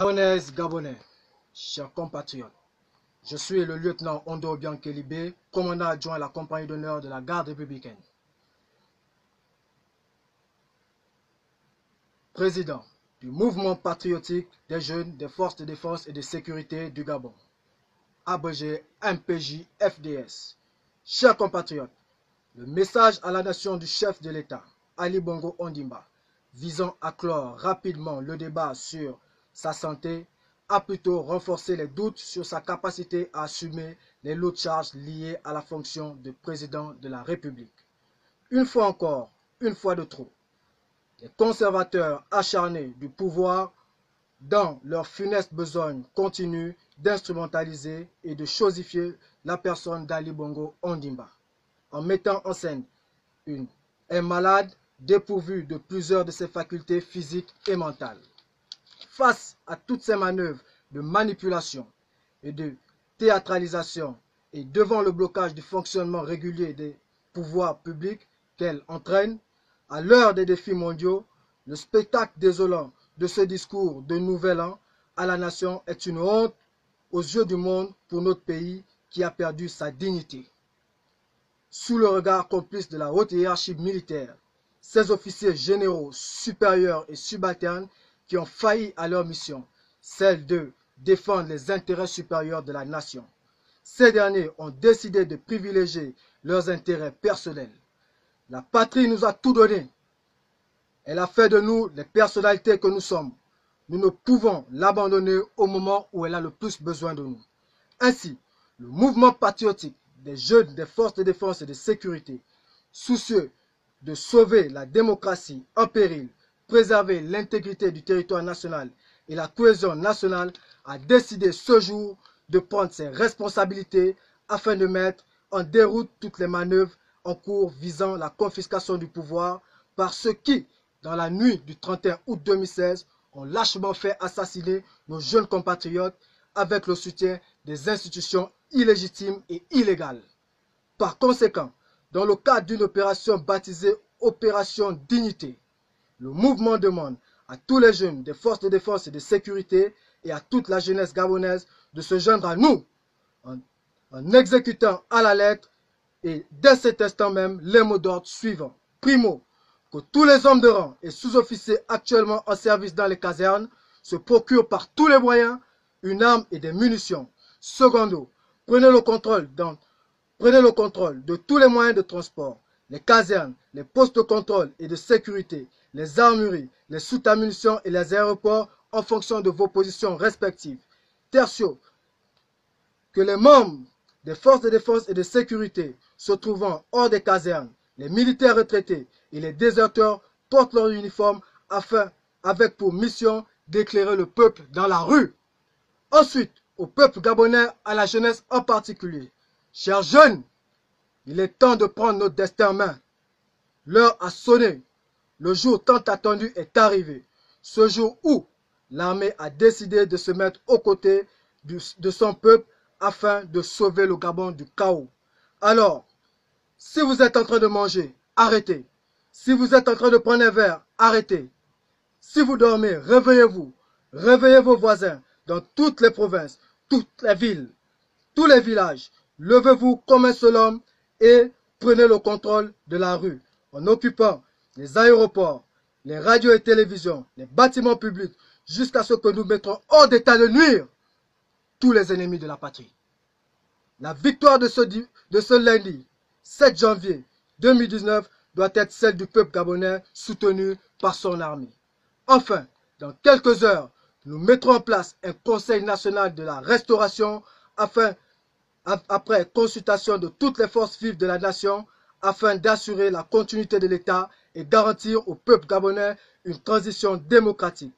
Gabonaises, Gabonais, chers compatriotes, je suis le lieutenant Ondo Biankelibé, commandant adjoint à la compagnie d'honneur de la garde républicaine. Président du mouvement patriotique des jeunes des forces de défense et de sécurité du Gabon, abrégé MPJ-FDS. Chers compatriotes, le message à la nation du chef de l'État, Ali Bongo Ondimba, visant à clore rapidement le débat sur sa santé, a plutôt renforcé les doutes sur sa capacité à assumer les lourdes charges liées à la fonction de président de la République. Une fois encore, une fois de trop, les conservateurs acharnés du pouvoir, dans leur funeste besogne, continuent d'instrumentaliser et de chosifier la personne d'Ali Bongo Ondimba, en mettant en scène un malade dépourvu de plusieurs de ses facultés physiques et mentales. Face à toutes ces manœuvres de manipulation et de théâtralisation et devant le blocage du fonctionnement régulier des pouvoirs publics qu'elle entraîne, à l'heure des défis mondiaux, le spectacle désolant de ce discours de Nouvel An à la nation est une honte aux yeux du monde pour notre pays qui a perdu sa dignité. Sous le regard complice de la haute hiérarchie militaire, ces officiers généraux supérieurs et subalternes qui ont failli à leur mission, celle de défendre les intérêts supérieurs de la nation. Ces derniers ont décidé de privilégier leurs intérêts personnels. La patrie nous a tout donné. Elle a fait de nous les personnalités que nous sommes. Nous ne pouvons l'abandonner au moment où elle a le plus besoin de nous. Ainsi, le mouvement patriotique des jeunes des forces de défense et de sécurité, soucieux de sauver la démocratie en péril, préserver l'intégrité du territoire national et la cohésion nationale, a décidé ce jour de prendre ses responsabilités afin de mettre en déroute toutes les manœuvres en cours visant la confiscation du pouvoir par ceux qui, dans la nuit du 31 août 2016, ont lâchement fait assassiner nos jeunes compatriotes avec le soutien des institutions illégitimes et illégales. Par conséquent, dans le cadre d'une opération baptisée Opération Dignité, le mouvement demande à tous les jeunes des forces de défense et de sécurité et à toute la jeunesse gabonaise de se joindre à nous en exécutant à la lettre et dès cet instant même les mots d'ordre suivants. Primo, que tous les hommes de rang et sous-officiers actuellement en service dans les casernes se procurent par tous les moyens une arme et des munitions. Secondo, prenez le contrôle de tous les moyens de transport, les casernes, les postes de contrôle et de sécurité, les armureries, les soutes à munitions et les aéroports en fonction de vos positions respectives. Tertio, que les membres des forces de défense et de sécurité se trouvant hors des casernes, les militaires retraités et les déserteurs portent leur uniforme avec pour mission d'éclairer le peuple dans la rue. Ensuite, au peuple gabonais, à la jeunesse en particulier. Chers jeunes, il est temps de prendre notre destin en main. L'heure a sonné. Le jour tant attendu est arrivé. Ce jour où l'armée a décidé de se mettre aux côtés de son peuple afin de sauver le Gabon du chaos. Alors, si vous êtes en train de manger, arrêtez. Si vous êtes en train de prendre un verre, arrêtez. Si vous dormez, réveillez-vous. Réveillez vos voisins dans toutes les provinces, toutes les villes, tous les villages. Levez-vous comme un seul homme et prenez le contrôle de la rue en occupant les aéroports, les radios et télévisions, les bâtiments publics, jusqu'à ce que nous mettrons hors d'état de nuire tous les ennemis de la patrie. La victoire de ce lundi 7 janvier 2019 doit être celle du peuple gabonais soutenu par son armée. Enfin, dans quelques heures, nous mettrons en place un Conseil national de la restauration après consultation de toutes les forces vives de la nation afin d'assurer la continuité de l'État et garantir au peuple gabonais une transition démocratique.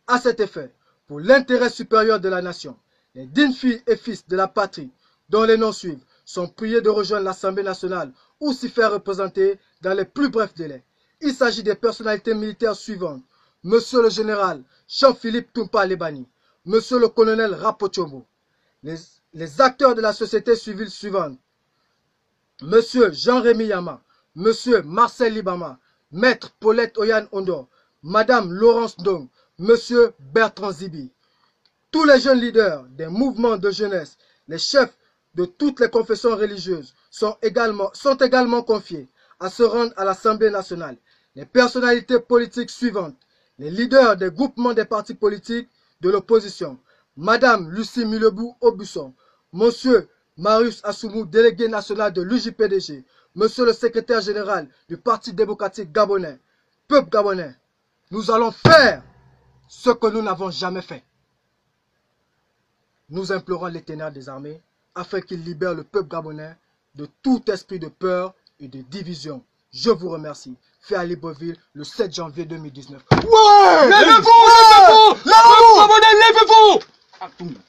À cet effet, pour l'intérêt supérieur de la nation, les dignes filles et fils de la patrie, dont les noms suivent, sont priés de rejoindre l'Assemblée nationale ou s'y faire représenter dans les plus brefs délais. Il s'agit des personnalités militaires suivantes. Monsieur le général Jean-Philippe Toumpa Lebani, Monsieur le colonel Rapochombo, les acteurs de la société civile suivante, Monsieur Jean-Rémy Yama, Monsieur Marcel Libama, Maître Paulette Oyan Ondo, Madame Laurence Dong, Monsieur Bertrand Zibi. Tous les jeunes leaders des mouvements de jeunesse, les chefs de toutes les confessions religieuses sont également confiés à se rendre à l'Assemblée nationale. Les personnalités politiques suivantes, les leaders des groupements des partis politiques de l'opposition, Madame Lucie Milebou-Aubusson, Monsieur Marius Assoumou, délégué national de l'UJPDG, Monsieur le secrétaire général du Parti démocratique gabonais, peuple gabonais, nous allons faire ce que nous n'avons jamais fait. Nous implorons l'Éternel des armées afin qu'il libère le peuple gabonais de tout esprit de peur et de division. Je vous remercie. Fait à Libreville le 7 janvier 2019. Ouais! Levez-vous! Levez-vous! Levez-vous! Levez-vous!